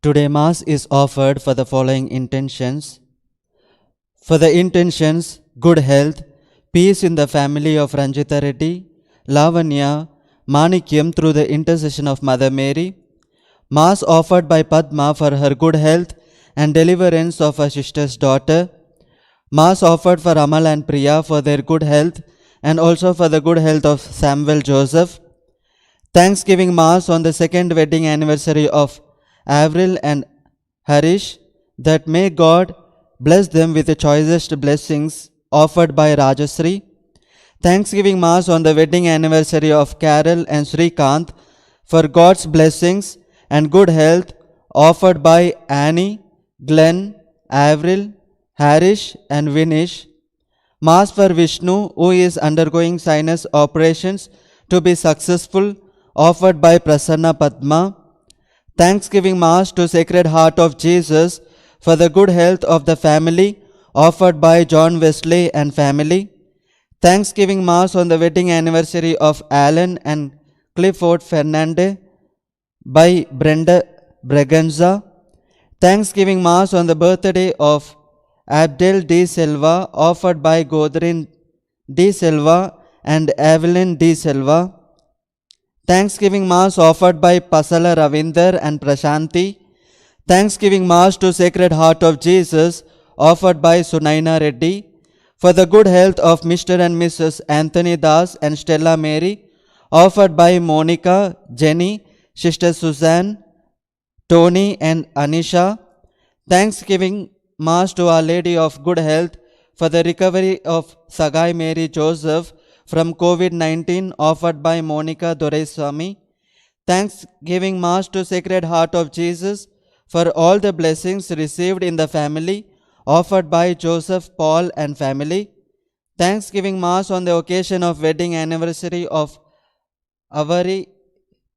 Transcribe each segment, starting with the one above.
Today Mass is offered for the following intentions. For the intentions, good health, peace in the family of Ranjita Reddy, Lavanya, Manikyam through the intercession of Mother Mary. Mass offered by Padma for her good health and deliverance of her sister's daughter. Mass offered for Amal and Priya for their good health and also for the good health of Samuel Joseph. Thanksgiving Mass on the second wedding anniversary of Avril and Harish, that may God bless them with the choicest blessings offered by Rajasri. Thanksgiving Mass on the wedding anniversary of Carol and Srikant for God's blessings and good health offered by Annie, Glenn, Avril, Harish and Vinish. Mass for Vishnu, who is undergoing sinus operations to be successful, offered by Prasanna Padma. Thanksgiving Mass to Sacred Heart of Jesus for the good health of the family, offered by John Wesley and family. Thanksgiving Mass on the wedding anniversary of Alan and Clifford Fernandez by Brenda Braganza. Thanksgiving Mass on the birthday of Abdel D. Silva, offered by Godrin D. Silva and Evelyn D. Silva. Thanksgiving Mass offered by Pasala Ravinder and Prashanti. Thanksgiving Mass to Sacred Heart of Jesus, offered by Sunaina Reddy. For the good health of Mr. and Mrs. Anthony Das and Stella Mary, offered by Monica, Jenny, Sister Suzanne, Tony and Anisha. Thanksgiving Mass to Our Lady of Good Health for the recovery of Sagai Mary Joseph from COVID-19, offered by Monica Doraiswamy. Thanksgiving Mass to Sacred Heart of Jesus for all the blessings received in the family, offered by Joseph, Paul and family. Thanksgiving Mass on the occasion of wedding anniversary of Avari,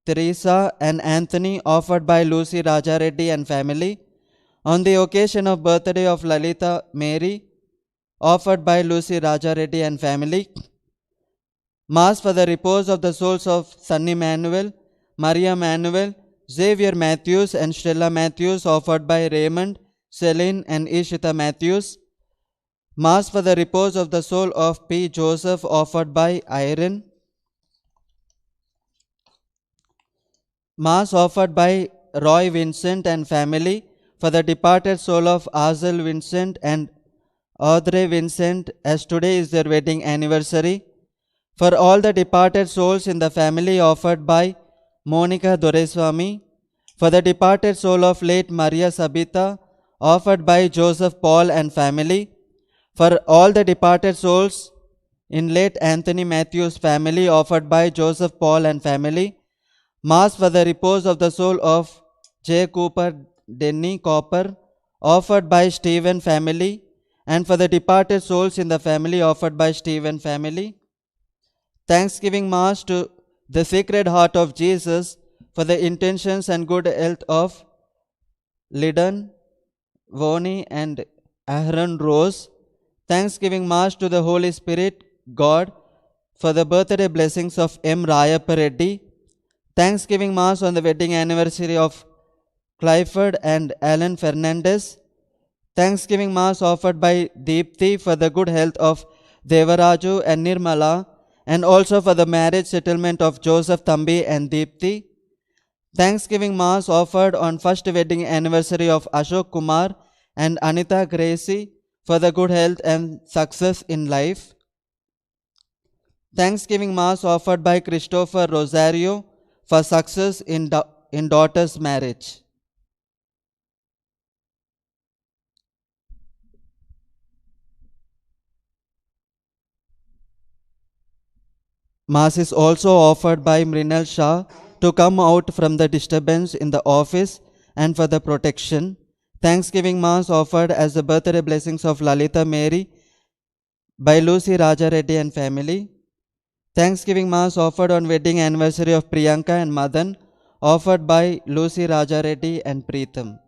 Teresa and Anthony, offered by Lucy Raja Reddy and family. On the occasion of birthday of Lalita Mary, offered by Lucy Raja Reddy and family. Mass for the repose of the souls of Sunny Manuel, Maria Manuel, Xavier Matthews and Stella Matthews, offered by Raymond, Celine and Ishita Matthews. Mass for the repose of the soul of P. Joseph, offered by Irene. Mass offered by Roy Vincent and family for the departed soul of Azel Vincent and Audrey Vincent, as today is their wedding anniversary. For all the departed souls in the family, offered by Monica Doraiswamy. For the departed soul of late Maria Sabita, offered by Joseph Paul and family. For all the departed souls in late Anthony Matthews' family, offered by Joseph Paul and family. Mass for the repose of the soul of J. Cooper Denny Copper, offered by Stephen family. And for the departed souls in the family, offered by Stephen family. Thanksgiving Mass to the Sacred Heart of Jesus for the intentions and good health of Lyddon, Voni and Aaron Rose. Thanksgiving Mass to the Holy Spirit, God, for the birthday blessings of M. Rayappa Reddy. Thanksgiving Mass on the wedding anniversary of Clifford and Alan Fernandez. Thanksgiving Mass offered by Deepthi for the good health of Devaraju and Nirmala, and also for the marriage settlement of Joseph Thambi and Deepthi. Thanksgiving Mass offered on first wedding anniversary of Ashok Kumar and Anita Gracie for the good health and success in life. Thanksgiving Mass offered by Christopher Rosario for success in daughter's marriage. Mass is also offered by Mrinal Shah to come out from the disturbance in the office and for the protection. Thanksgiving Mass offered as the birthday blessings of Lalita Mary by Lucy Raja Reddy and family. Thanksgiving Mass offered on wedding anniversary of Priyanka and Madan, offered by Lucy Raja Reddy and Preetham.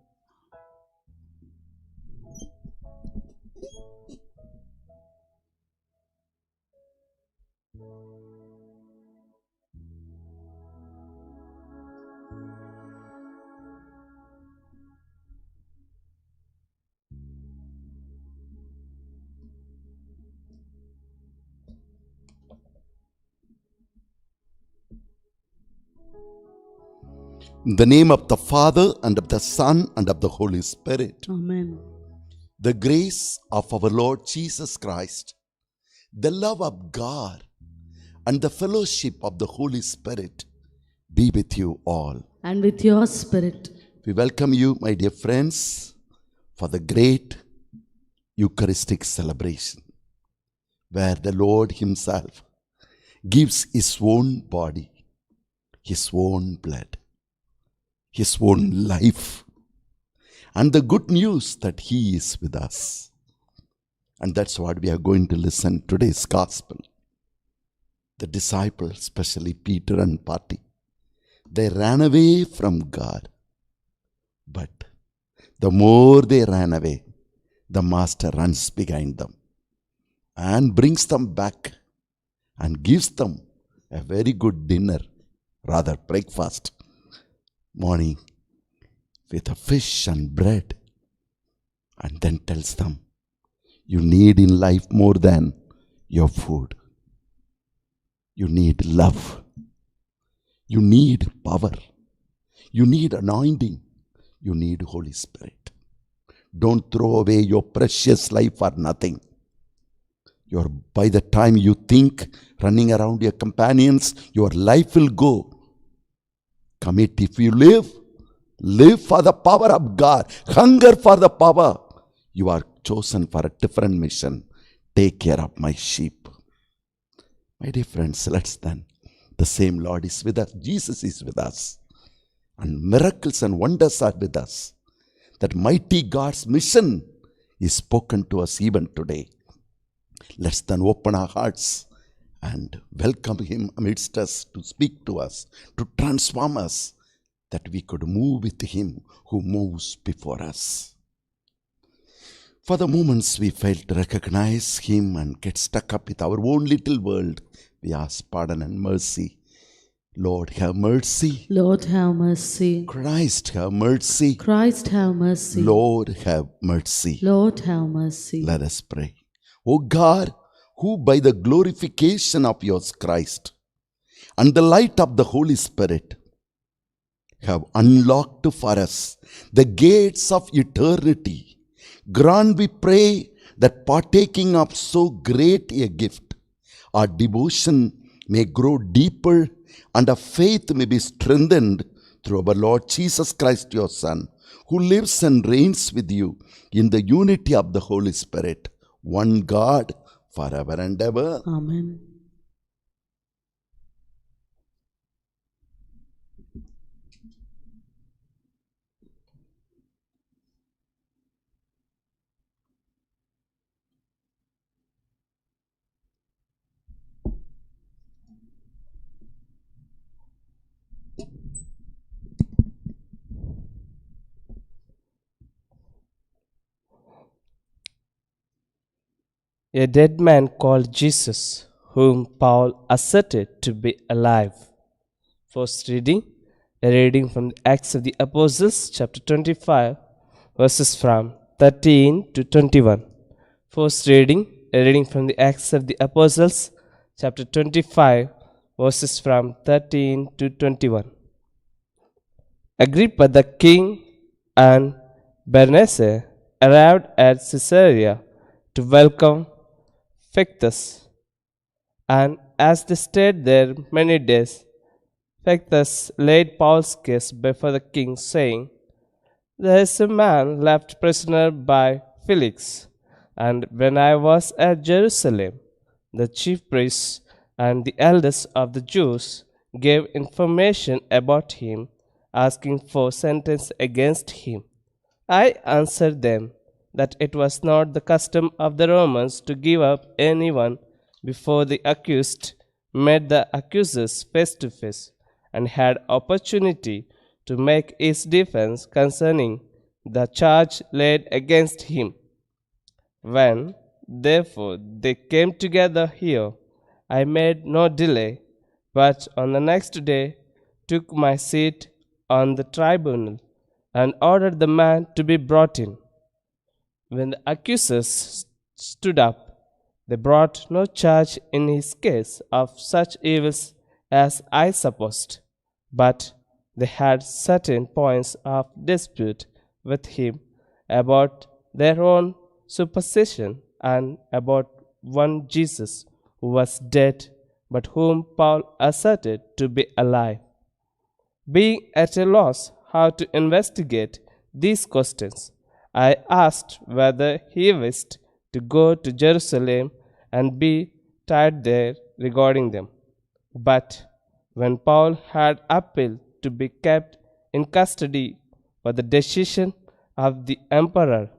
In the name of the Father, and of the Son, and of the Holy Spirit. Amen. The grace of our Lord Jesus Christ, the love of God, and the fellowship of the Holy Spirit be with you all. And with your spirit. We welcome you, my dear friends, for the great Eucharistic celebration, where the Lord Himself gives His own body, His own blood, His own life, and the good news that He is with us. And that's what we are going to listen to today's gospel. The disciples, especially Peter and party, they ran away from God. But the more they ran away, the Master runs behind them and brings them back and gives them a very good dinner, rather breakfast, morning, with a fish and bread, and then tells them, you need in life more than your food. You need love. You need power. You need anointing. You need Holy Spirit. Don't throw away your precious life for nothing. By the time you think running around your companions, your life will go. Commit. If you live for the power of God. Hunger for the power. You are chosen for a different mission. Take care of my sheep. My dear friends, let's then. The same Lord is with us. Jesus is with us. And miracles and wonders are with us. That mighty God's mission is spoken to us even today. Let's then open our hearts and welcome Him amidst us to speak to us, to transform us, that we could move with Him who moves before us. For the moments we fail to recognize Him and get stuck up with our own little world, we ask pardon and mercy. Lord, have mercy. Lord, have mercy. Christ, have mercy. Christ, have mercy. Lord, have mercy. Lord, have mercy. Let us pray. O God, who by the glorification of your Christ and the light of the Holy Spirit have unlocked for us the gates of eternity, grant, we pray, that partaking of so great a gift, our devotion may grow deeper and our faith may be strengthened through our Lord Jesus Christ, your Son, who lives and reigns with you in the unity of the Holy Spirit, one God, forever and ever. Amen. A dead man called Jesus, whom Paul asserted to be alive. First reading, a reading from the Acts of the Apostles, chapter 25, verses from 13 to 21. First reading, a reading from the Acts of the Apostles, chapter 25, verses from 13 to 21. Agrippa the king and Bernice arrived at Caesarea to welcome Festus, and as they stayed there many days, Festus laid Paul's case before the king, saying, There is a man left prisoner by Felix, and when I was at Jerusalem, the chief priests and the elders of the Jews gave information about him asking for sentence against him. I answered them that it was not the custom of the Romans to give up anyone before the accused met the accusers face to face and had opportunity to make his defense concerning the charge laid against him. When, therefore, they came together here, I made no delay, but on the next day took my seat on the tribunal and ordered the man to be brought in. When the accusers stood up, they brought no charge in his case of such evils as I supposed, but they had certain points of dispute with him about their own superstition and about one Jesus who was dead, but whom Paul asserted to be alive. Being at a loss how to investigate these questions, I asked whether he wished to go to Jerusalem and be tried there regarding them. But when Paul had appealed to be kept in custody for the decision of the emperor,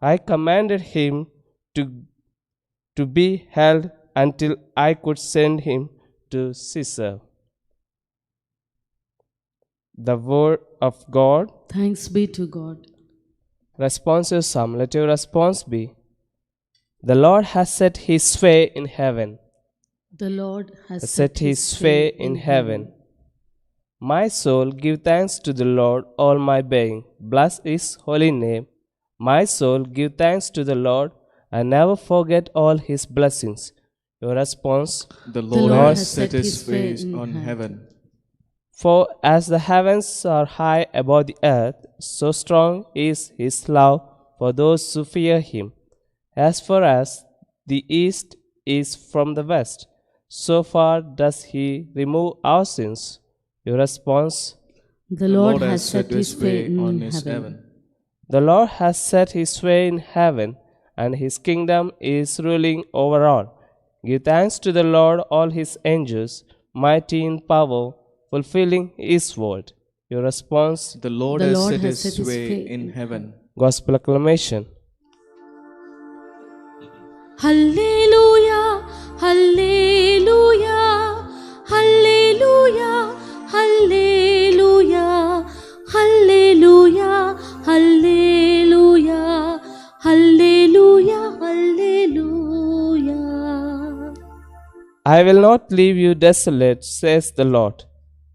I commanded him to be held until I could send him to Caesar. The word of God. Thanks be to God. Responsive psalm. Let your response be, the Lord has set his sway in heaven. The Lord has Set his sway in heaven. My soul, give thanks to the Lord, all my being. Bless his holy name. My soul, give thanks to the Lord, and never forget all his blessings. Your response, The Lord Lord has has set set his his face face on in heaven. for as the heavens are high above the earth, so strong is his love for those who fear him. As far as the east is from the west, so far does he remove our sins. Your response, The Lord has set his face on in his heaven. the Lord has set his way in heaven, and his kingdom is ruling over all. Give thanks to the Lord, all his angels, mighty in power, fulfilling his word. Your response, The Lord The has Lord set has his set his sway face in in heaven. gospel acclamation. Hallelujah, hallelujah, hallelujah, hallelujah, hallelujah, hallelujah, hallelujah, hallelujah. I will not leave you desolate, says the Lord.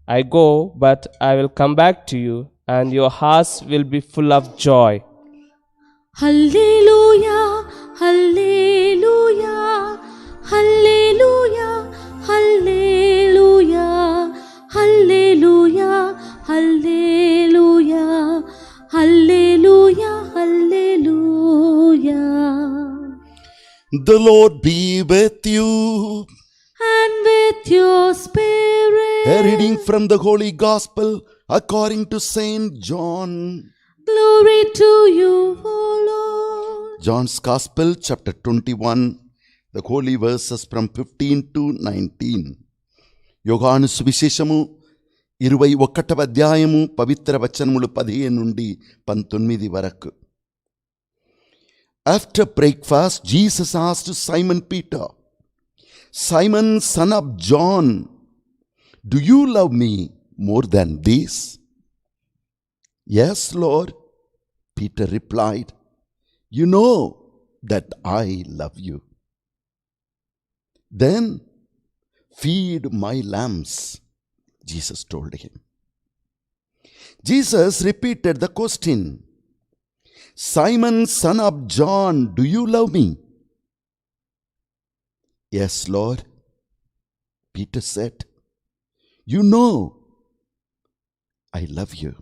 I go, but I will come back to you, and your hearts will be full of joy. Hallelujah, hallelujah, hallelujah, hallelujah, hallelujah, hallelujah, hallelujah, hallelujah. The Lord be with you. And with your spirit, A reading from the Holy Gospel according to Saint John. glory to you, O Lord. John's Gospel, chapter 21, the holy verses from 15 to 19. యోహాను సువిశేషము 21వ అధ్యాయము పవిత్ర వచనములు 15 నుండి 19 వరకు. After breakfast, Jesus asked Simon Peter, Simon, son of John, do you love me more than these? Yes, Lord, Peter replied, you know that I love you. Then feed my lambs, Jesus told him. Jesus repeated the question, Simon, son of John, do you love me? Yes, Lord, Peter said, you know I love you.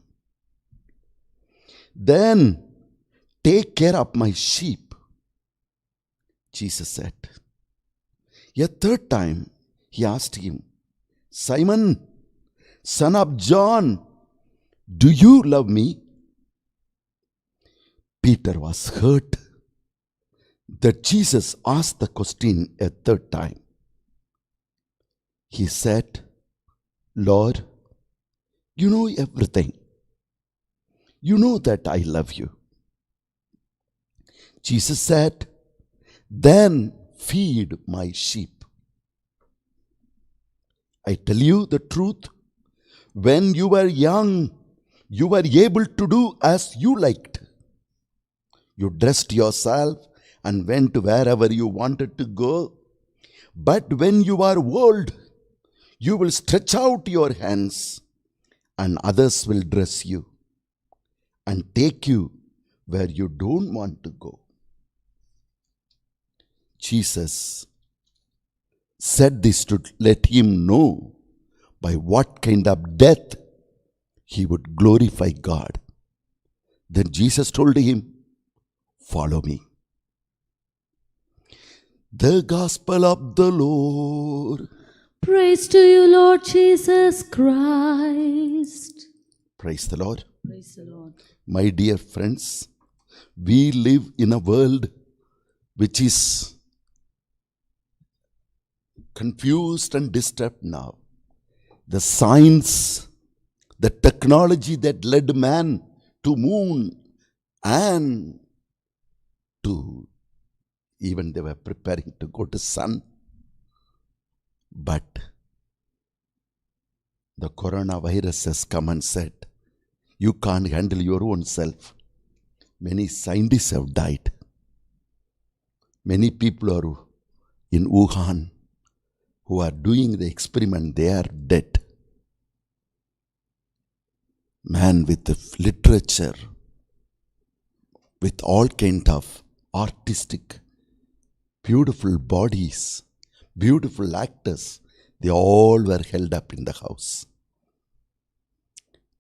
Then take care of my sheep, Jesus said. A third time he asked him, Simon, son of John, do you love me? Peter was hurt that Jesus asked the question a third time. He said, Lord, You know everything. You know that I love you. Jesus said, then feed my sheep. I tell you the truth, when you were young, you were able to do as you liked. You dressed yourself and went wherever you wanted to go. But when you are old, you will stretch out your hands and others will dress you and take you where you don't want to go. Jesus said this to let him know by what kind of death he would glorify God. Then Jesus told him, follow me. The gospel of the Lord. Praise to you, Lord Jesus Christ. Praise the Lord. Praise the Lord. My dear friends, we live in a world which is confused and disturbed now. The science, the technology that led man to moon and to even they were preparing to go to sun. But the coronavirus has come and said, you can't handle your own self. Many scientists have died. Many people are in Wuhan who are doing the experiment, they are dead. Man with the literature, with all kind of artistic, beautiful bodies, beautiful actors, they all were held up in the house.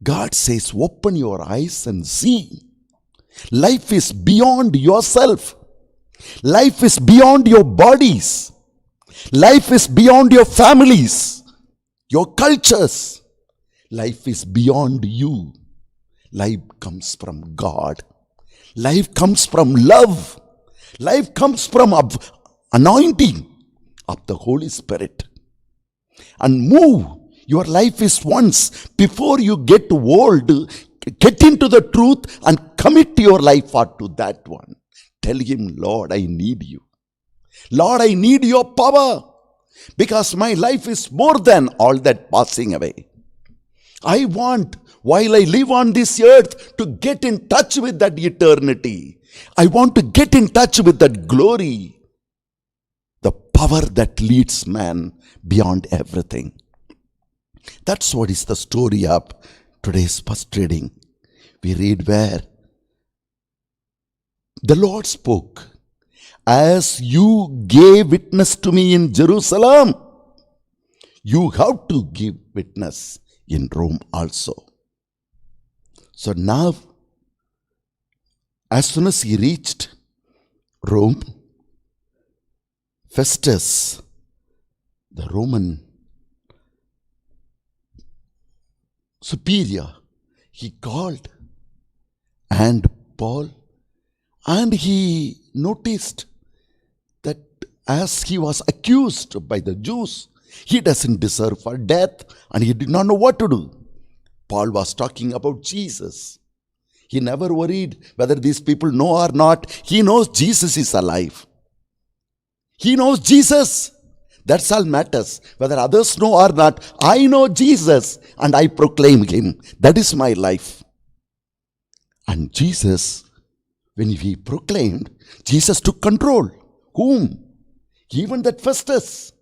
God says, open your eyes and see. Life is beyond yourself. Life is beyond your bodies. Life is beyond your families, your cultures. Life is beyond you. Life comes from God. Life comes from love. Life comes from anointing of the Holy Spirit. And move. Your life is once. Before you get old, get into the truth and commit your life to that one. Tell him, Lord, I need you. Lord, I need your power. Because my life is more than all that passing away. I want, while I live on this earth, to get in touch with that eternity. I want to get in touch with that glory. The power that leads man beyond everything. That's what is the story of today's first reading. We read where the Lord spoke, as you gave witness to me in Jerusalem, you have to give witness in Rome also. So now, as soon as he reached Rome, Festus, the Roman superior, he called and Paul, and he noticed that as he was accused by the Jews, he doesn't deserve for death and he did not know what to do. Paul was talking about Jesus. He never worried whether these people know or not. He knows Jesus is alive. He knows Jesus. That's all matters. Whether others know or not, I know Jesus and I proclaim him. That is my life. And Jesus, when he proclaimed, Jesus took control. Whom? Even that Festus.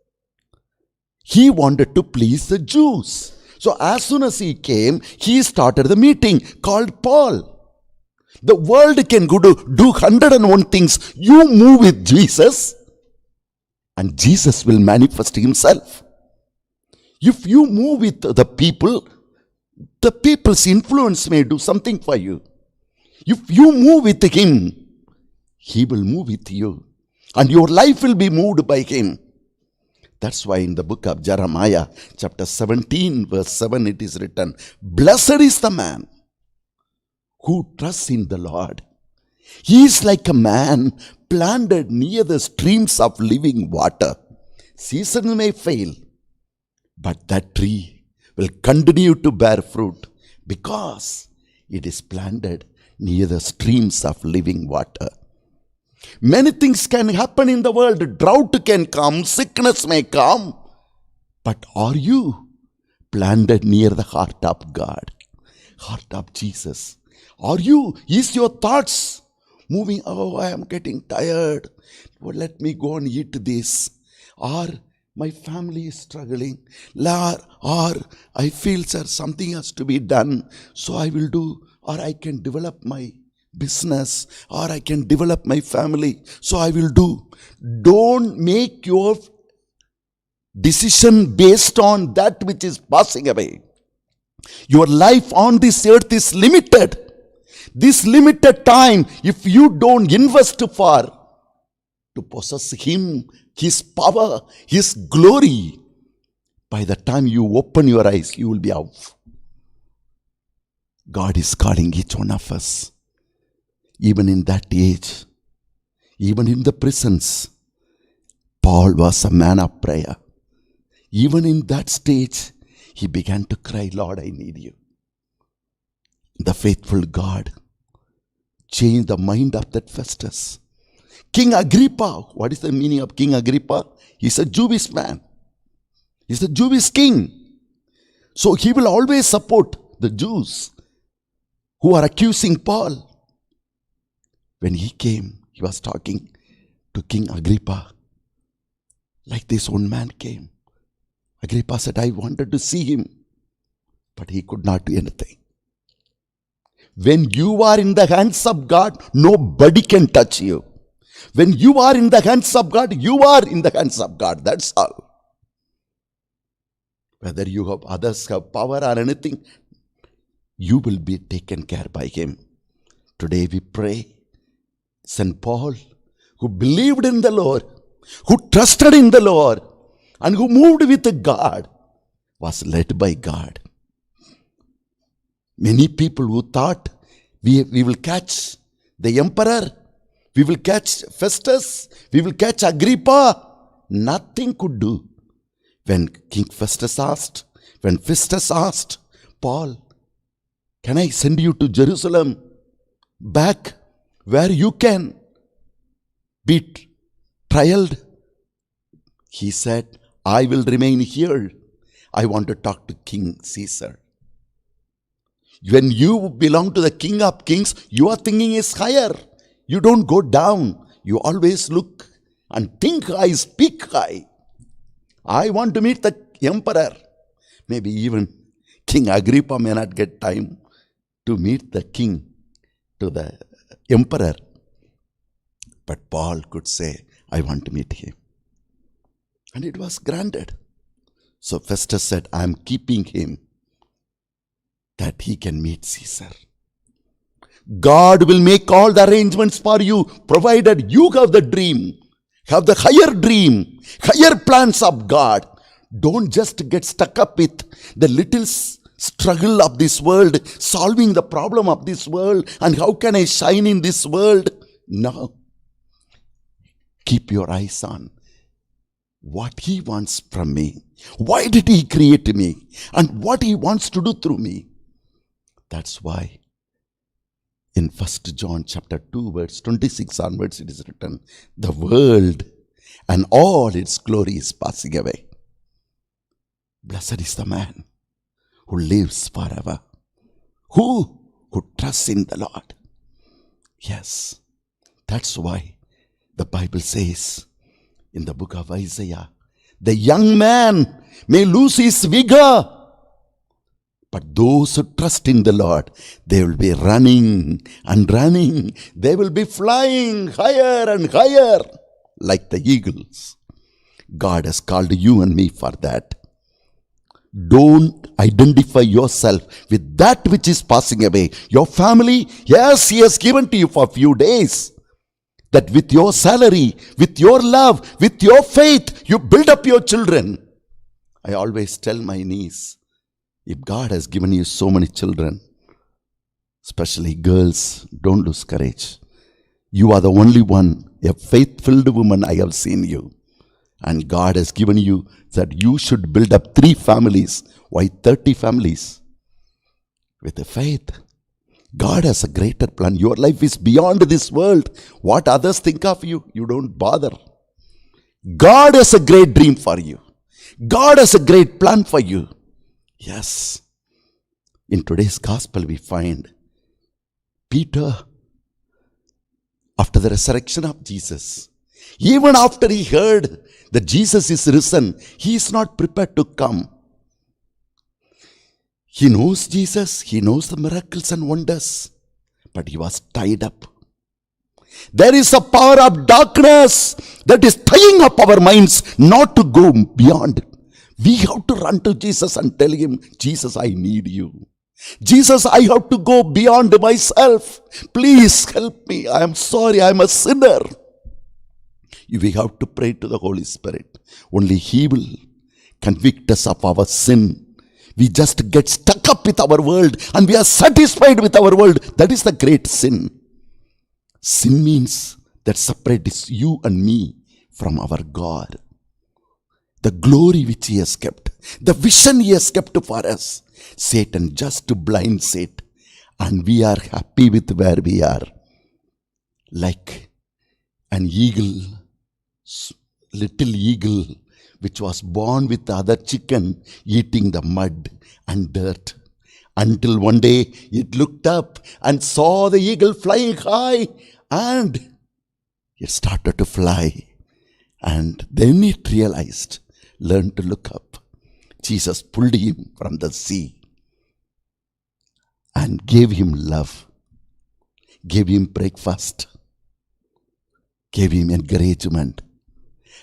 He wanted to please the Jews. So as soon as he came, he started the meeting called Paul. The world can go to do 101 things. You move with Jesus and Jesus will manifest himself. If you move with the people's influence may do something for you. If you move with him, he will move with you. And your life will be moved by him. That's why in the book of Jeremiah, chapter 17, verse 7, it is written, blessed is the man who trusts in the Lord. He is like a man planted near the streams of living water. Season may fail, but that tree will continue to bear fruit because it is planted near the streams of living water. Many things can happen in the world. Drought can come, sickness may come. But are you planted near the heart of God, heart of Jesus? Are you, is your thoughts moving? Oh, I am getting tired. Well, let me go and eat this. Or my family is struggling. Or I feel, sir, something has to be done. So I will do. Or I can develop my business. Or I can develop my family. So I will do. Don't make your decision based on that which is passing away. Your life on this earth is limited. This limited time, if you don't invest for to possess Him, His power, His glory, by the time you open your eyes, you will be out. God is calling each one of us, even in that age, even in the prisons. Paul was a man of prayer. Even in that stage, he began to cry, Lord, I need you. The faithful God changed the mind of that Festus. King Agrippa, what is the meaning of King Agrippa? He's a Jewish man. He's a Jewish king. So he will always support the Jews who are accusing Paul. When he came, he was talking to King Agrippa. Like this one man came. Agrippa said, I wanted to see him, but he could not do anything. When you are in the hands of God, nobody can touch you. When you are in the hands of God, you are in the hands of God. That's all. Whether you have others have power or anything, you will be taken care by Him. Today we pray, St. Paul, who believed in the Lord, who trusted in the Lord, and who moved with God, was led by God. Many people who thought we will catch the emperor, we will catch Festus, we will catch Agrippa, nothing could do. When Festus asked Paul, can I send you to Jerusalem, back where you can be trialed? He said, I will remain here. I want to talk to King Caesar. When you belong to the King of Kings, your thinking is higher. You don't go down. You always look and think high, speak high. I want to meet the emperor. Maybe even King Agrippa may not get time to meet the king, to the emperor. But Paul could say, I want to meet him. And it was granted. So Festus said, I am keeping him that he can meet Caesar. God will make all the arrangements for you, provided you have the dream, have the higher dream, higher plans of God. Don't just get stuck up with the little struggle of this world, solving the problem of this world, and how can I shine in this world? No. Keep your eyes on what He wants from me. Why did He create me? And what He wants to do through me. That's why in 1 John chapter 2 verse 26 onwards it is written, the world and all its glory is passing away. Blessed is the man who lives forever. Who trusts in the Lord. Yes, that's why the Bible says in the book of Isaiah, the young man may lose his vigor, but those who trust in the Lord, they will be running and running. They will be flying higher and higher like the eagles. God has called you and me for that. Don't identify yourself with that which is passing away. Your family, yes, He has given to you for a few days. That with your salary, with your love, with your faith, you build up your children. I always tell my niece, if God has given you so many children, especially girls, don't lose courage. You are the only one, a faith-filled woman I have seen you. And God has given you that you should build up 3 families. Why 30 families? With the faith. God has a greater plan. Your life is beyond this world. What others think of you, you don't bother. God has a great dream for you. God has a great plan for you. Yes. In today's gospel we find Peter, after the resurrection of Jesus, even after he heard that Jesus is risen, he is not prepared to come. He knows Jesus, he knows the miracles and wonders, but he was tied up. There is a power of darkness that is tying up our minds not to go beyond. We have to run to Jesus and tell him, Jesus, I need you. Jesus, I have to go beyond myself. Please help me. I am sorry, I am a sinner. We have to pray to the Holy Spirit. Only he will convict us of our sin. We just get stuck up with our world and we are satisfied with our world. That is the great sin. Sin means that separates you and me from our God. The glory which he has kept, the vision he has kept for us, Satan just blinds it, and we are happy with where we are. Like an eagle, little eagle, which was born with the other chicken, eating the mud and dirt. Until one day it looked up and saw the eagle flying high, and it started to fly. And then it realized, learned to look up. Jesus pulled him from the sea and gave him love, gave him breakfast, gave him encouragement,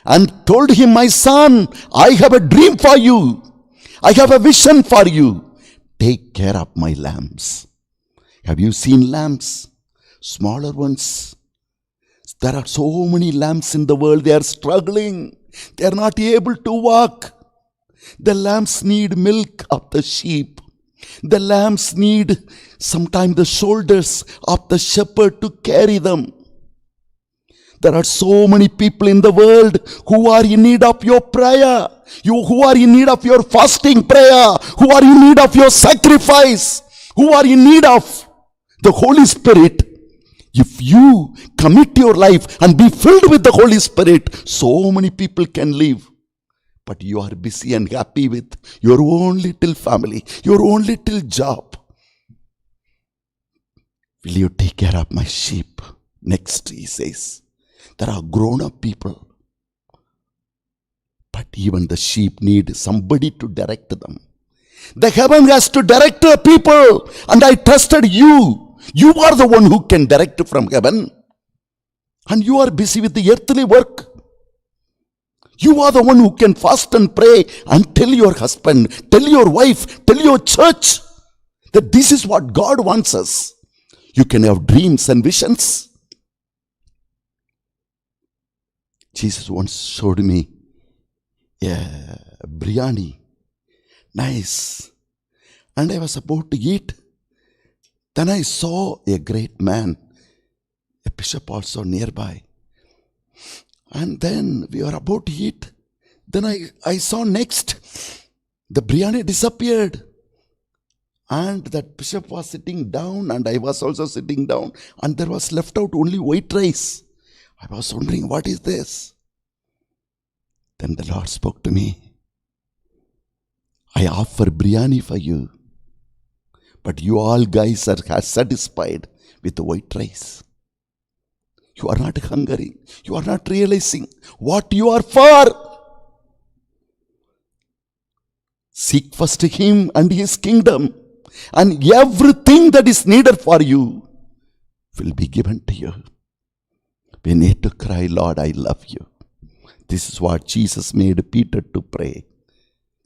and told him, my son, I have a dream for you. I have a vision for you. Take care of my lambs. Have you seen lambs? Smaller ones. There are so many lambs in the world. They are struggling. They are not able to walk. The lambs need milk of the sheep. The lambs need sometimes the shoulders of the shepherd to carry them. There are so many people in the world who are in need of your prayer. You who are in need of your fasting prayer. Who are in need of your sacrifice. Who are in need of the Holy Spirit. If you commit your life and be filled with the Holy Spirit, so many people can live. But you are busy and happy with your own little family, your own little job. Will you take care of my sheep? Next, he says, there are grown-up people. But even the sheep need somebody to direct them. The heaven has to direct the people. And I trusted you. You are the one who can direct from heaven. And you are busy with the earthly work. You are the one who can fast and pray and tell your husband, tell your wife, tell your church that this is what God wants us. You can have dreams and visions. Jesus once showed me a biryani. Nice. And I was about to eat. Then I saw a great man, a bishop also nearby. And then we were about to eat. Then I saw next, the biryani disappeared. And that bishop was sitting down and I was also sitting down. And there was left out only white rice. I was wondering, what is this? Then the Lord spoke to me. I offer biryani for you. But you all guys are satisfied with the white rice. You are not hungry. You are not realizing what you are for. Seek first him and his kingdom, and everything that is needed for you will be given to you. We need to cry, Lord, I love you. This is what Jesus made Peter to pray.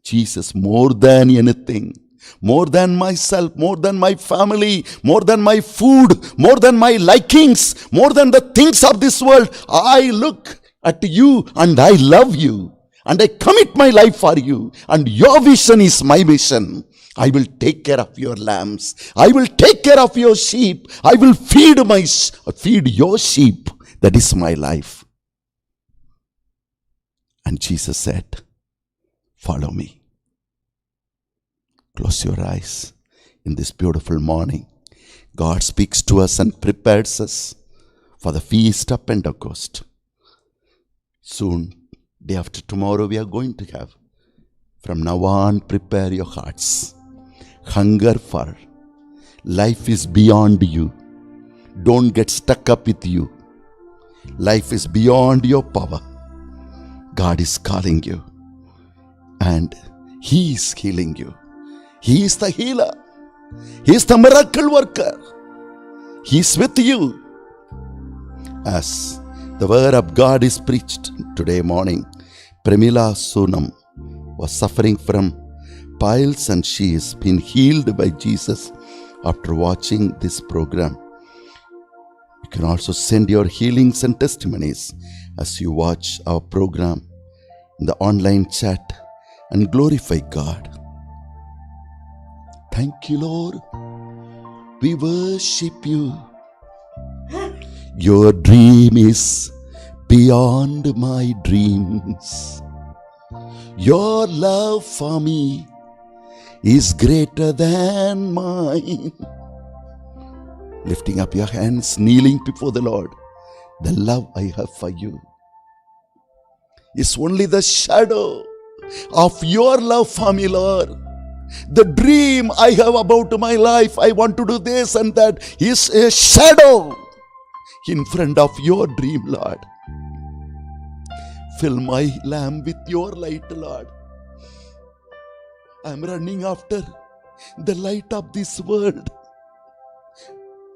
Jesus, more than anything, more than myself, more than my family, more than my food, more than my likings, more than the things of this world, I look at you and I love you and I commit my life for you, and your vision is my vision. I will take care of your lambs. I will take care of your sheep. I will feed your sheep. That is my life. And Jesus said, follow me. Close your eyes. In this beautiful morning, God speaks to us and prepares us for the feast of Pentecost. Soon, day after tomorrow, we are going to have. From now on, prepare your hearts. Hunger for. Life is beyond you. Don't get stuck up with you. Life is beyond your power. God is calling you. And He is healing you. He is the healer. He is the miracle worker. He is with you. As the word of God is preached today morning, Premila Sonam was suffering from piles and she has been healed by Jesus after watching this program. You can also send your healings and testimonies as you watch our program in the online chat and glorify God. Thank you, Lord. We worship you. Your dream is beyond my dreams. Your love for me is greater than mine. Lifting up your hands, kneeling before the Lord. The love I have for you is only the shadow of your love for me, Lord. The dream I have about my life, I want to do this and that, is a shadow in front of your dream, Lord. Fill my lamp with your light, Lord. I am running after the light of this world,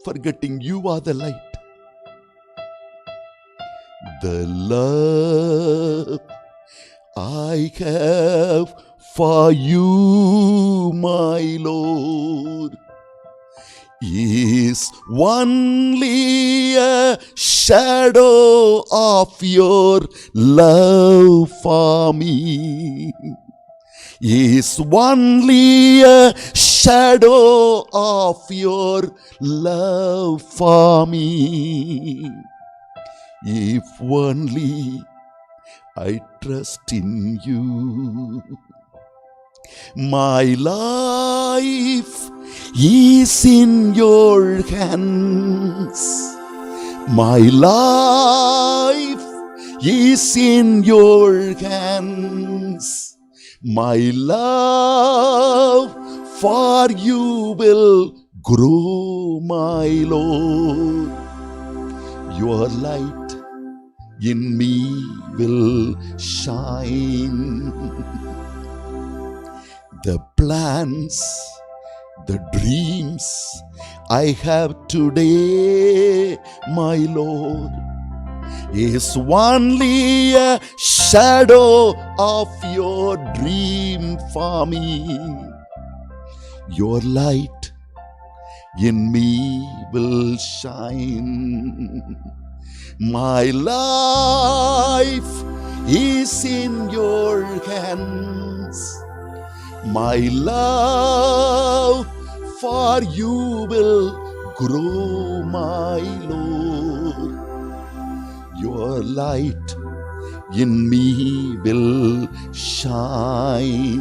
forgetting you are the light. The love I have for you, my Lord, is only a shadow of your love for me. Is only a shadow of your love for me. If only I trust in you. My life is in your hands. My life is in your hands. My love for you will grow, my Lord. Your light in me will shine. The plans, the dreams I have today, my Lord, is only a shadow of your dream for me. Your light in me will shine. My life is in your hands. My love for you will grow, my Lord. Your light in me will shine.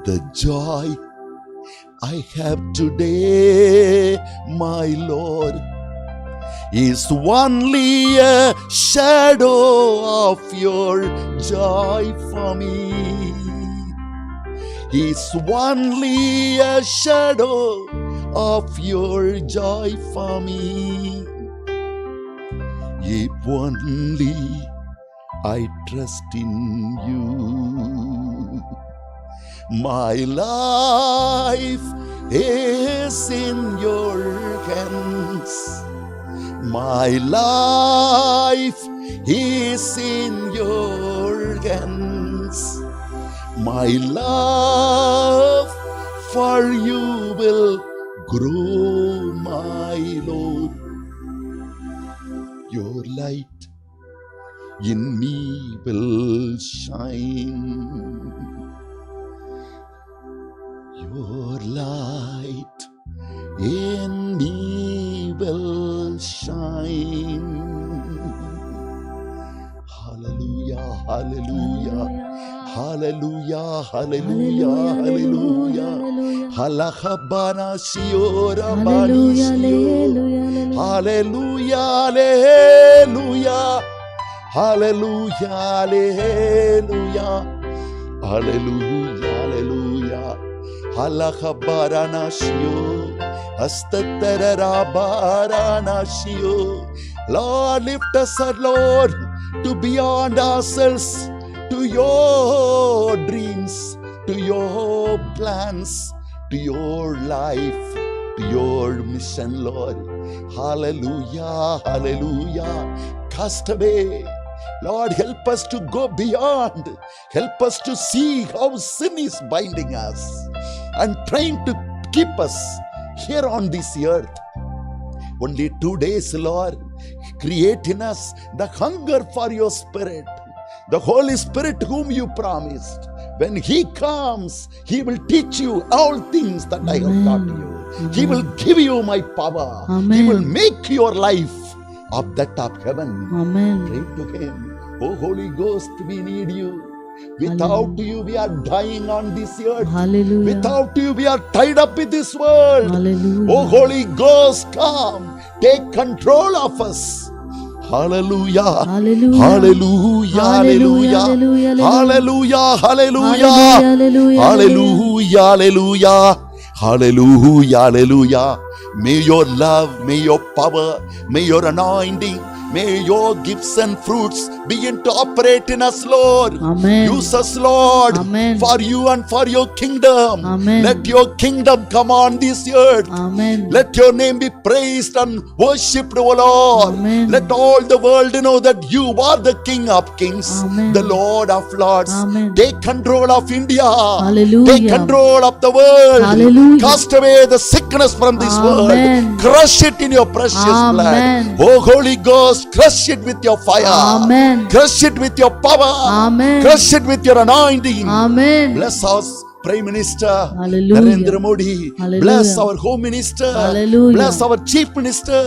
The joy I have today, my Lord, is only a shadow of your joy for me. Is only a shadow of your joy for me. If only I trust in you. My life is in your hands. My life is in your hands. My love for you will grow, my Lord. Your light in me will shine. Your light in me will shine. Hallelujah, hallelujah, hallelujah. Hallelujah, hallelujah, hallelujah. Halakhabana shiora bani shio. Hallelujah, hallelujah. Hallelujah, hallelujah. Hallelujah, hallelujah. Halakhabarana shio. Astatararabarana shio. Lord, lift us up, Lord, to beyond ourselves, to your dreams, to your plans, to your life, to your mission, Lord. Hallelujah, hallelujah. Cast away. Lord, help us to go beyond. Help us to see how sin is binding us and trying to keep us here on this earth. Only 2 days, Lord. Create in us the hunger for your Spirit, the Holy Spirit whom you promised. When He comes, He will teach you all things that I have taught you. He will give you my power. He will make your life of that of heaven. Pray to Him. Oh Holy Ghost, we need you. Without you, we are dying on this earth. Without you, we are tied up with this world. Oh Holy Ghost, come. Take control of us. Hallelujah. Hallelujah. Hallelujah. Hallelujah. Hallelujah. Hallelujah. Hallelujah. Hallelujah. Hallelujah. May your love, may your power, may your anointing, may your gifts and fruits begin to operate in us, Lord. Use us, Lord, for you and for your kingdom. Let your kingdom come on this earth. Let your name be praised and worshipped, O Lord. Let all the world know that you are the King of kings, the Lord of lords. Take control of India. Take control of the world. Cast away the sickness from this world. Crush it in your precious blood. Oh Holy Ghost, crush it with your fire. Crush it with your power. Crush it with your anointing. Bless us, Prime Minister Narendra Modi. Bless our Home Minister. Bless our Chief Ministers.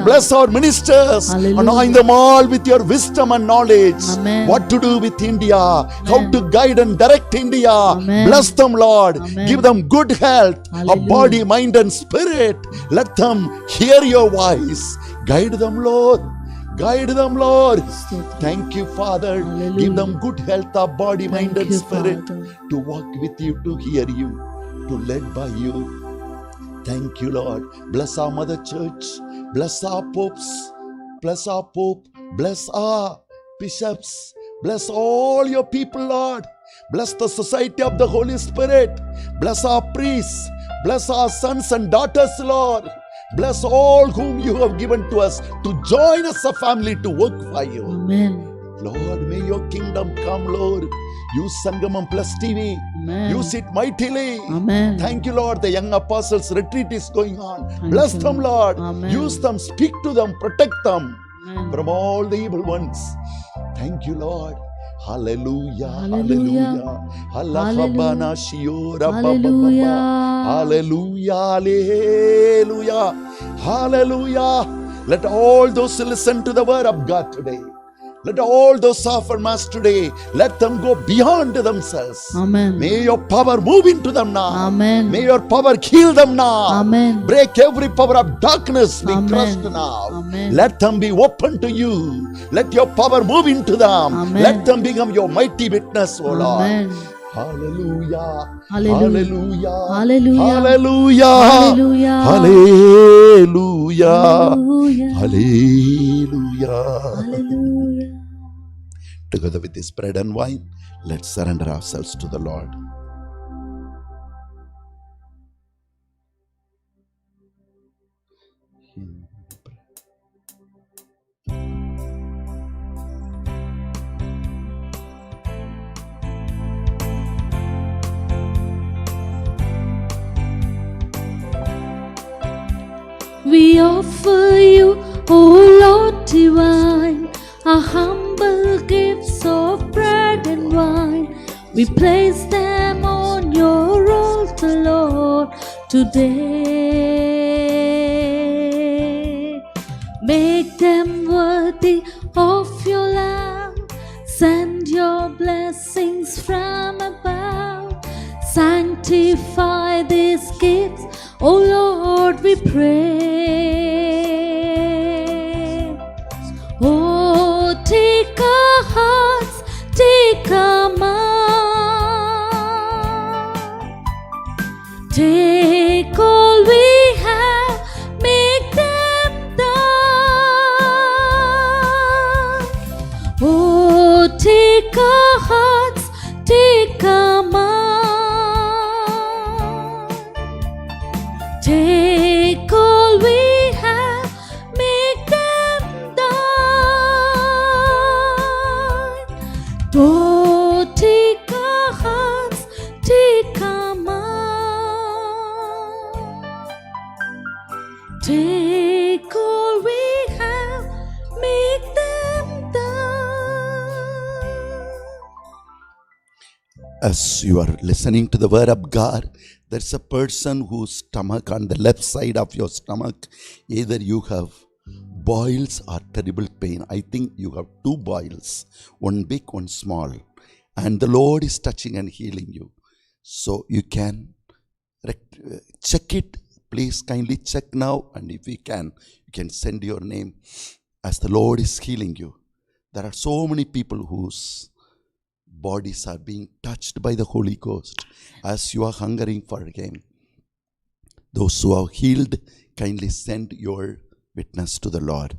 Bless our ministers. Anoint them all with your wisdom and knowledge. What to do with India, how to guide and direct India. Bless them, Lord. Give them good health of body, mind and spirit. Let them hear your voice. Guide them, Lord. Guide them, Lord. Thank you, Father. Give them good health of body, mind and spirit to walk with you, to hear you, to lead by you. Thank you, Lord. Bless our Mother Church. Bless our popes. Bless our Pope. Bless our bishops. Bless all your people, Lord. Bless the society of the Holy Spirit. Bless our priests. Bless our sons and daughters, Lord. Bless all whom you have given to us to join us a family to work for you. Lord, may your kingdom come, Lord. Use Sangamam Plus TV. Use it mightily. Thank you, Lord. The young apostles retreat is going on. Bless them, Lord. Use them, speak to them, protect them from all the evil ones. Thank you, Lord. Hallelujah. Hallelujah. Hallelujah. Hallelujah. Hallelujah. Hallelujah. Let all those who listen to the word of God today, let all those suffer mass today, let them go beyond themselves. May your power move into them now. May your power heal them now. Break every power of darkness, be crushed now. Let them be open to you. Let your power move into them. Let them become your mighty witness, O Lord. Hallelujah. Hallelujah. Hallelujah. Hallelujah. Hallelujah. Hallelujah. Hallelujah. Together with this bread and wine, let's surrender ourselves to the Lord. We offer you, O Lord divine, our humble gifts of bread and wine. We place them on your altar, Lord, today. Make them worthy of your love. Send your blessings from above. Sanctify these gifts, O Lord, we pray. Oh, take our hearts, take our mind. Take all we have, make them thine. Oh, take our hearts, take our mind. Take all we have, make them thine. Oh, take our hearts, take our mind. Take all we have, make them thine. As you are listening to the word of God, there's a person whose stomach, on the left side of your stomach, either you have boils or terrible pain. I think you have two boils, one big, one small. And the Lord is touching and healing you. So you can check it. Please kindly check now. And if you can send your name as the Lord is healing you. There are so many people whose bodies are being touched by the Holy Ghost as you are hungering for Him. Those who are healed, kindly send your witness to the Lord.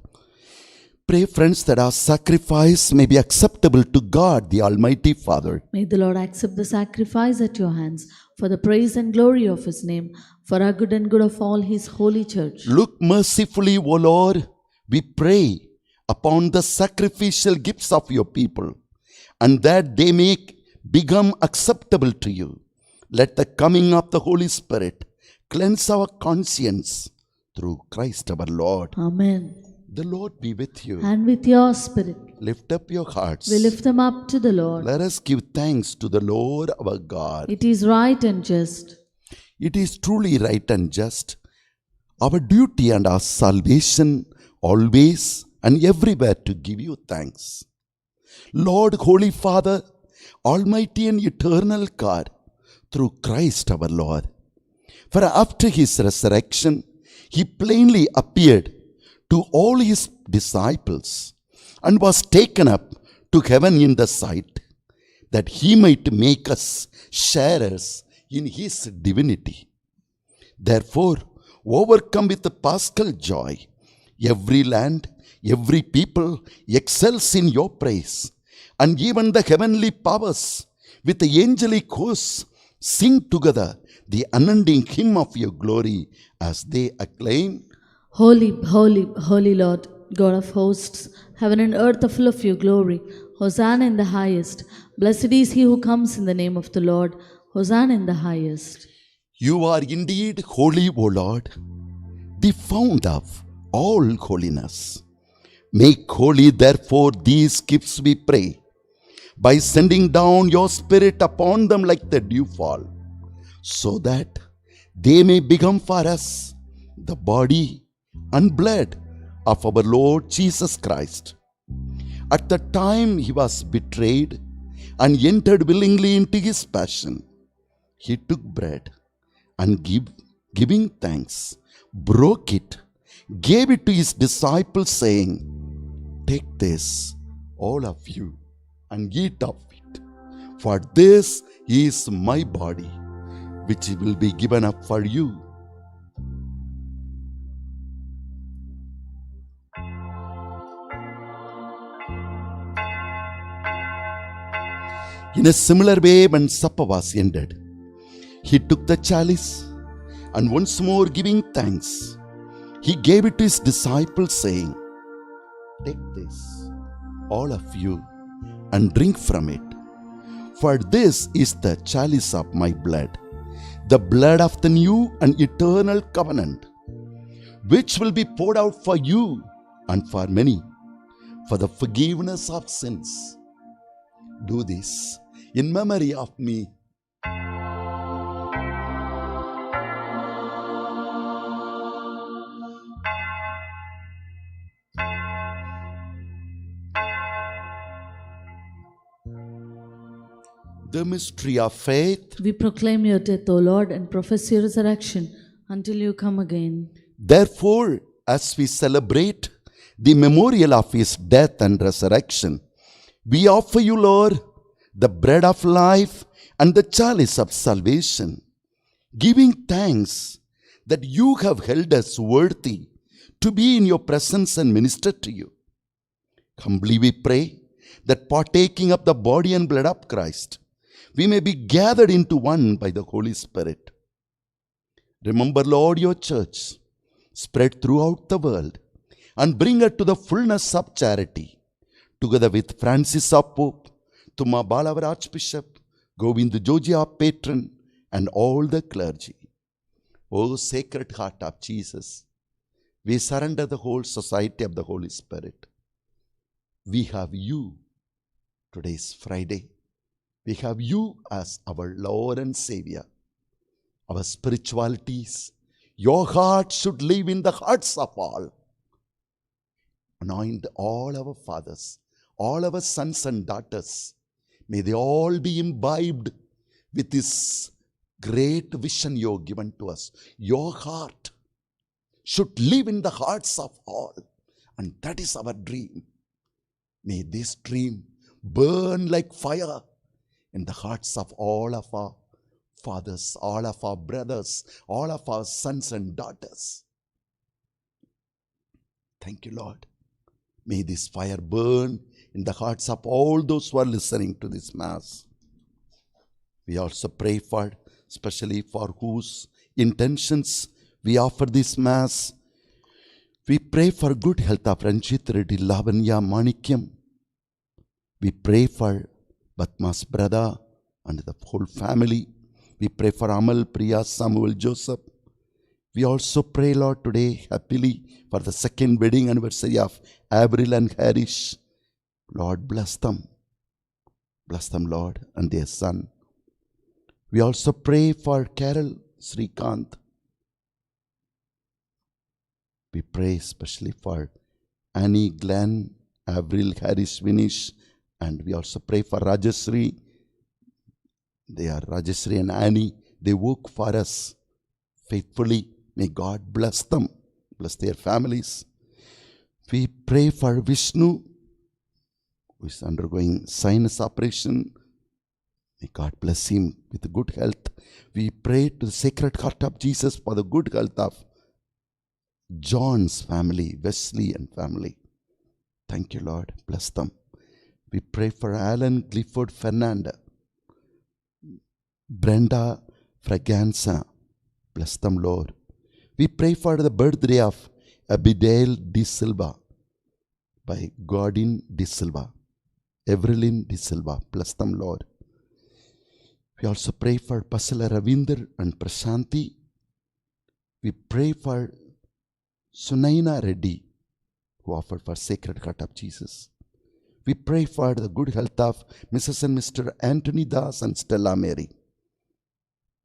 Pray, friends, that our sacrifice may be acceptable to God, the Almighty Father. May the Lord accept the sacrifice at your hands for the praise and glory of His name, for our good and good of all His holy church. Look mercifully, O Lord, we pray, upon the sacrificial gifts of your people, and that they may become acceptable to you. Let the coming of the Holy Spirit cleanse our conscience through Christ our Lord. Amen. The Lord be with you. And with your spirit, Lift up your hearts. we lift them up to the Lord. Let us give thanks to the Lord our God. It is right and just. It is truly right and just, our duty and our salvation, always and everywhere to give you thanks. Lord, Holy Father, Almighty and eternal God, through Christ our Lord. For after His resurrection, He plainly appeared to all His disciples and was taken up to heaven in the sight, that He might make us sharers in His divinity. Therefore, overcome with the paschal joy, every land, every people excels in your praise, and even the heavenly powers with the angelic hosts sing together the unending hymn of your glory as they acclaim, Holy, holy, holy Lord, God of hosts, heaven and earth are full of your glory. Hosanna in the highest. Blessed is he who comes in the name of the Lord. Hosanna in the highest. You are indeed holy, O Lord, the fount of all holiness. Make holy, therefore, these gifts, we pray, by sending down your Spirit upon them like the dewfall, so that they may become for us the body and blood of our Lord Jesus Christ. At the time He was betrayed and entered willingly into His passion, He took bread and giving thanks, broke it, gave it to His disciples, saying, "Take this, all of you, and eat of it, for this is my body, which will be given up for you." In a similar way, when supper was ended, He took the chalice, and once more giving thanks, He gave it to His disciples, saying, "Take this, all of you, and drink from it, for this is the chalice of my blood, the blood of the new and eternal covenant, which will be poured out for you and for many, for the forgiveness of sins. Do this in memory of me." The mystery of faith. We proclaim your death, O Lord, and profess your resurrection until you come again. Therefore, as we celebrate the memorial of his death and resurrection, we offer you, Lord, the bread of life and the chalice of salvation, giving thanks that you have held us worthy to be in your presence and minister to you. Humbly we pray that partaking of the body and blood of Christ, we may be gathered into one by the Holy Spirit. Remember, Lord, your church spread throughout the world and bring her to the fullness of charity, together with Francis our Pope, Tumabala our Archbishop, Govind Joji our patron, and all the clergy. O Sacred Heart of Jesus, we surrender the whole society of the Holy Spirit. We have you. Today is Friday. We have you as our Lord and Savior. Our spiritualities, your heart should live in the hearts of all. Anoint all our fathers, all our sons and daughters. May they all be imbibed with this great vision you have given to us. Your heart should live in the hearts of all. And that is our dream. May this dream burn like fire in the hearts of all of our fathers, all of our brothers, all of our sons and daughters. Thank you, Lord. May this fire burn in the hearts of all those who are listening to this Mass. We also pray for, especially for whose intentions we offer this Mass. We pray for good health of Ranjit Reddy, Lavanya, Manikyam. We pray for Batma's brother and the whole family. We pray for Amal, Priya, Samuel, Joseph. We also pray, Lord, today happily for the second wedding anniversary of Avril and Harish. Lord, bless them. Bless them, Lord, and their son. We also pray for Carol, Srikant. We pray especially for Annie, Glenn, Avril, Harish, Vinish, and we also pray for Rajasri. They are Rajasri and Annie. They work for us faithfully. May God bless them, bless their families. We pray for Vishnu, who is undergoing sinus operation. May God bless him with good health. We pray to the Sacred Heart of Jesus for the good health of John's family, Wesley and family. Thank you, Lord. Bless them. We pray for Alan, Clifford, Fernanda, Brenda, Fraganza. Bless them, Lord. We pray for the birthday of Abigail De Silva by Gordon De Silva, Evelyn De Silva. Bless them, Lord. We also pray for Pasala Ravinder and Prashanti. We pray for Sunaina Reddy, who offered for Sacred Heart of Jesus. We pray for the good health of Mrs. and Mr. Anthony Das and Stella Mary.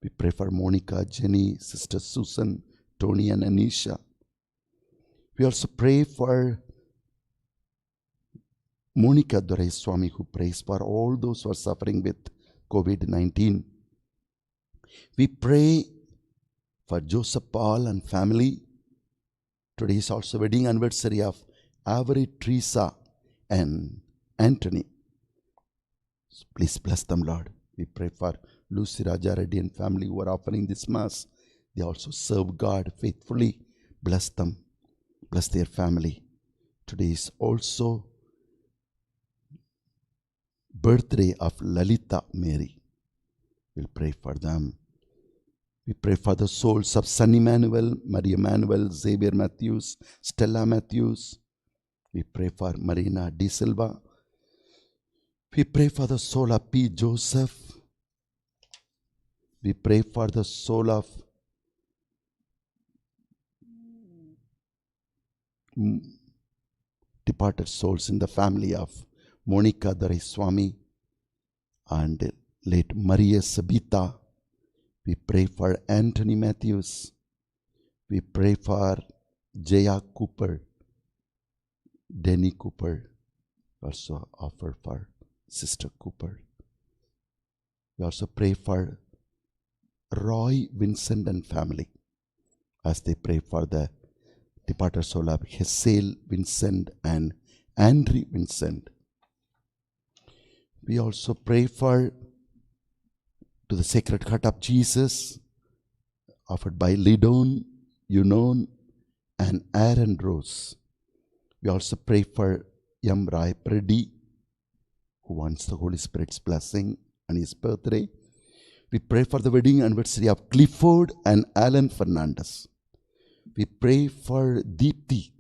We pray for Monica, Jenny, Sister Susan, Tony and Anisha. We also pray for Monica Dorai Swami, who prays for all those who are suffering with COVID-19. We pray for Joseph Paul and family. Today is also wedding anniversary of Avery, Teresa and Anthony. So please bless them, Lord. We pray for Lucy Raja Reddy and family who are offering this Mass. They also serve God faithfully. Bless them. Bless their family. Today is also birthday of Lalita Mary. We'll pray for them. We pray for the souls of Son Emmanuel, Maria Emmanuel, Xavier Matthews, Stella Matthews. We pray for Marina De Silva. We pray for the soul of P. Joseph. We pray for the soul of departed souls in the family of Monica Dorai Swami and late Maria Sabita. We pray for Anthony Matthews. We pray for Jaya Cooper, Denny Cooper, also offered for Sister Cooper. We also pray for Roy, Vincent and family as they pray for the departed soul of Hesel Vincent and Andrew Vincent. We also pray for to the Sacred Heart of Jesus offered by Lidon, Yunon and Aaron Rose. We also pray for Yam Rai Predi, who wants the Holy Spirit's blessing on his birthday. We pray for the wedding anniversary of Clifford and Alan Fernandez. We pray for Deepthi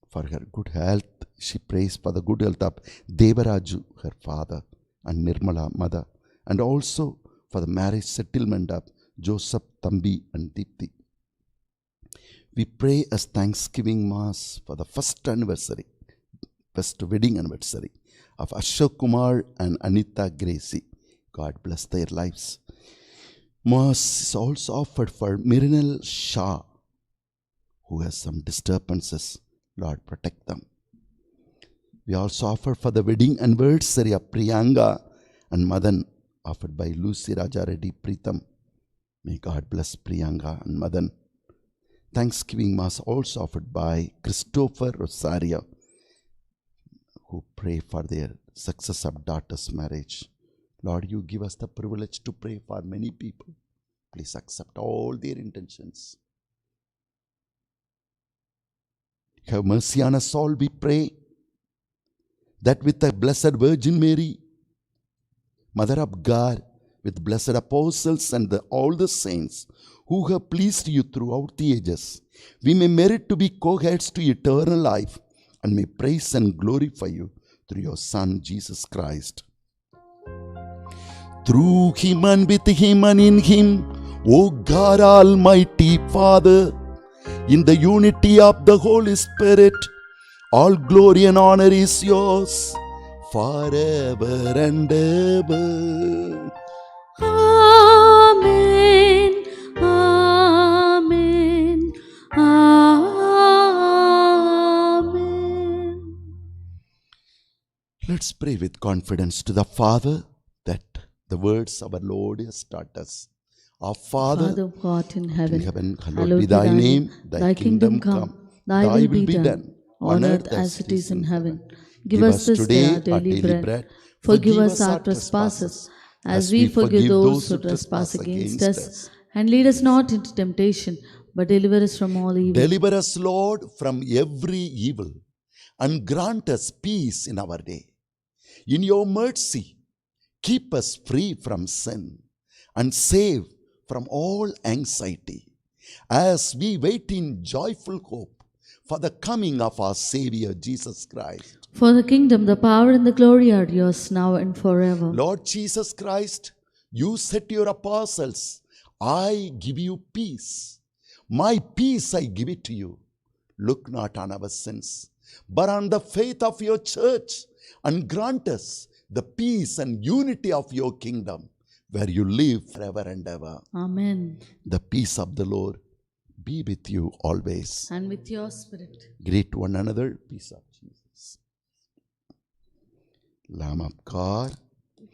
for her good health. She prays for the good health of Devaraju, her father, and Nirmala, mother, and also for the marriage settlement of Joseph, Tambi, and Deepthi. We pray as Thanksgiving Mass for the first wedding anniversary of Ashok Kumar and Anita Gracie. God bless their lives. Mass is also offered for Mirinal Shah, who has some disturbances. Lord, protect them. We also offer for the wedding anniversary of Priyanka and Madan, offered by Lucy Raja Reddy Pritham. May God bless Priyanka and Madan. Thanksgiving Mass also offered by Christopher Rosario, who pray for their success of daughter's marriage. Lord, you give us the privilege to pray for many people. Please accept all their intentions. Have mercy on us all, we pray, that with the Blessed Virgin Mary, Mother of God, with blessed apostles and all the saints who have pleased you throughout the ages, we may merit to be co-heirs to eternal life and may praise and glorify you through your Son, Jesus Christ. Through him and with him and in him, O God Almighty Father, in the unity of the Holy Spirit, all glory and honor is yours forever and ever. Amen. Amen. Amen. Let's pray with confidence to the Father that the words of our Lord has taught us. Our Father, Father who art in heaven, hallowed be thy name. Thy kingdom come. Thy will be done, on earth as it is in heaven. Give us this day our daily bread. Forgive us our trespasses, as we forgive those who trespass against us. And lead us not into temptation, but deliver us from all evil. Deliver us, Lord, from every evil, and grant us peace in our day. In your mercy, keep us free from sin, and save from all anxiety, as we wait in joyful hope for the coming of our Savior Jesus Christ. For the kingdom, the power, and the glory are yours now and forever. Lord Jesus Christ, you said to your apostles, I give you peace. My peace I give it to you. Look not on our sins, but on the faith of your church, and grant us the peace and unity of your kingdom, where you live forever and ever. Amen. The peace of the Lord be with you always. And with your spirit. Greet one another. Peace of Jesus. Lamb of God,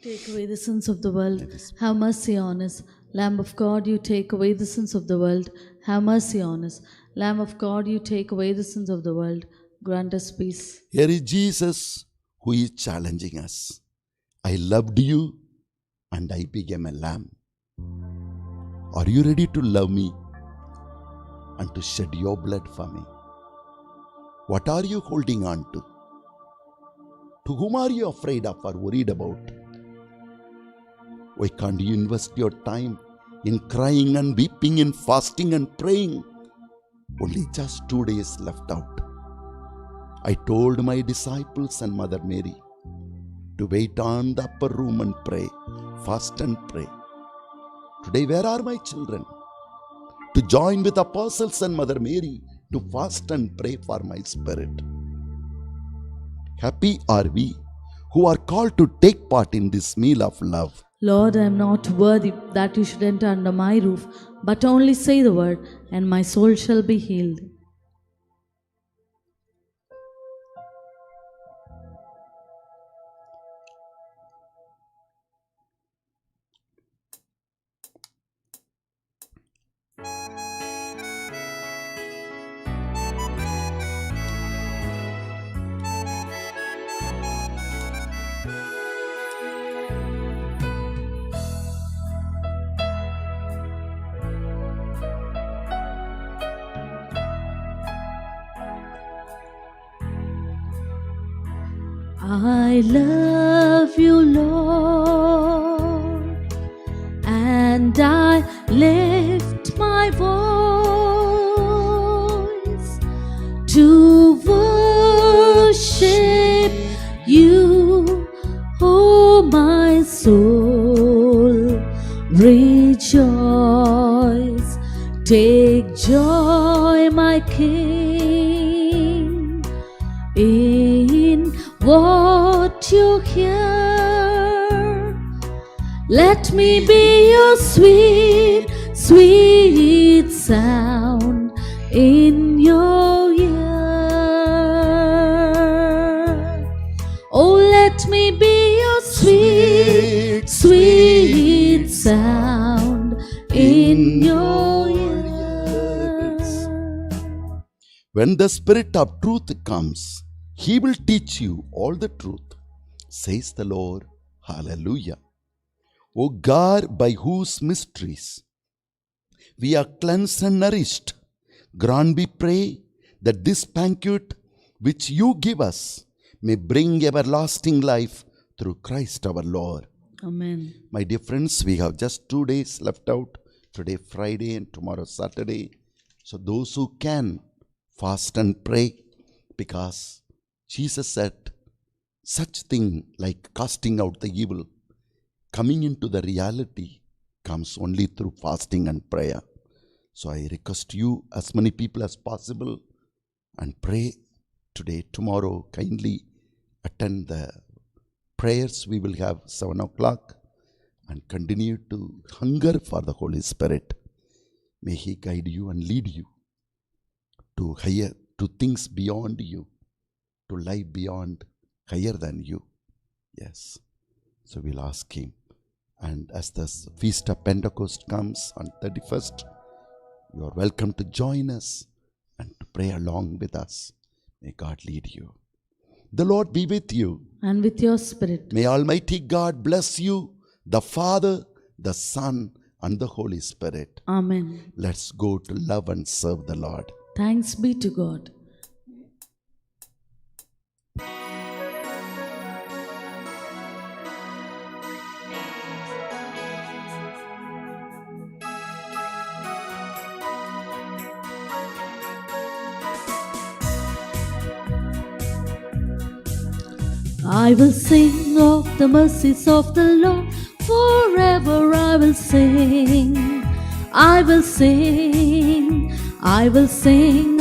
Take away the sins of the world. Have mercy on us. Lamb of God, you take away the sins of the world. Have mercy on us. Lamb of God, you take away the sins of the world. Grant us peace. here is Jesus who is challenging us. I loved you and I became a lamb. Are you ready to love me and to shed your blood for me? What are you holding on to? To whom are you afraid of or worried about? Why can't you invest your time in crying and weeping, in fasting and praying? Only just 2 days left out. I told my disciples and Mother Mary to wait on the upper room and pray, fast and pray. Today, where are my children? To join with apostles and Mother Mary to fast and pray for my spirit. Happy are we who are called to take part in this meal of love. Lord, I am not worthy that you should enter under my roof, but only say the word, and my soul shall be healed. I love you, Lord, and I lift my voice to worship you, oh my soul, rejoice. Take joy, my King, in what you hear. Let me be your sweet, sweet sound in your ear. Oh, let me be your sweet, sweet sound in your ear. When the Spirit of truth comes, He will teach you all the truth, says the Lord. Hallelujah. O God, by whose mysteries we are cleansed and nourished, grant, we pray, that this banquet which you give us may bring everlasting life through Christ our Lord. Amen. My dear friends, we have just 2 days left out. Today Friday and tomorrow Saturday. So those who can, fast and pray, because Jesus said such thing like casting out the evil, coming into the reality, comes only through fasting and prayer. So I request you, as many people as possible, and pray today, tomorrow. Kindly attend the prayers we will have 7 o'clock, and continue to hunger for the Holy Spirit. May He guide you and lead you to higher, to things beyond you, to life beyond, higher than you. Yes. So we'll ask Him. And as the Feast of Pentecost comes on 31st, you are welcome to join us and to pray along with us. May God lead you. The Lord be with you. And with your spirit. May Almighty God bless you, the Father, the Son, and the Holy Spirit. Amen. Let's go to love and serve the Lord. Thanks be to God. I will sing of the mercies of the Lord, forever I will sing. I will sing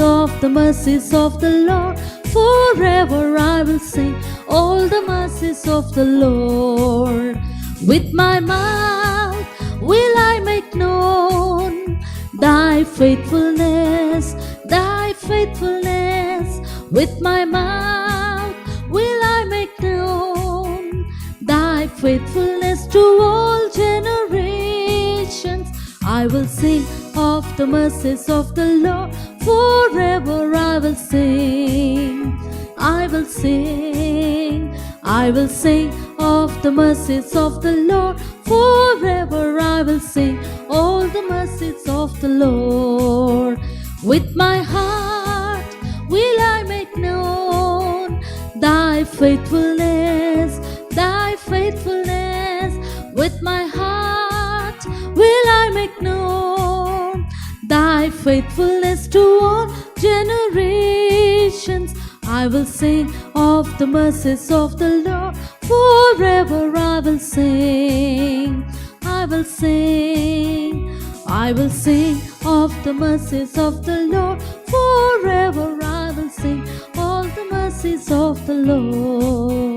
of the mercies of the Lord, forever I will sing all the mercies of the Lord. With my mouth will I make known thy faithfulness, thy faithfulness. With my mouth will I make known thy faithfulness to all generations. I will sing of the mercies of the Lord, forever I will sing. I will sing of the mercies of the Lord, forever I will sing all the mercies of the Lord. With my heart will I make known thy faithfulness, thy faithfulness. With my heart will I make known thy faithfulness to all generations. I will sing of the mercies of the Lord, forever I will sing. I will sing of the mercies of the Lord, forever I will sing all the mercies of the Lord.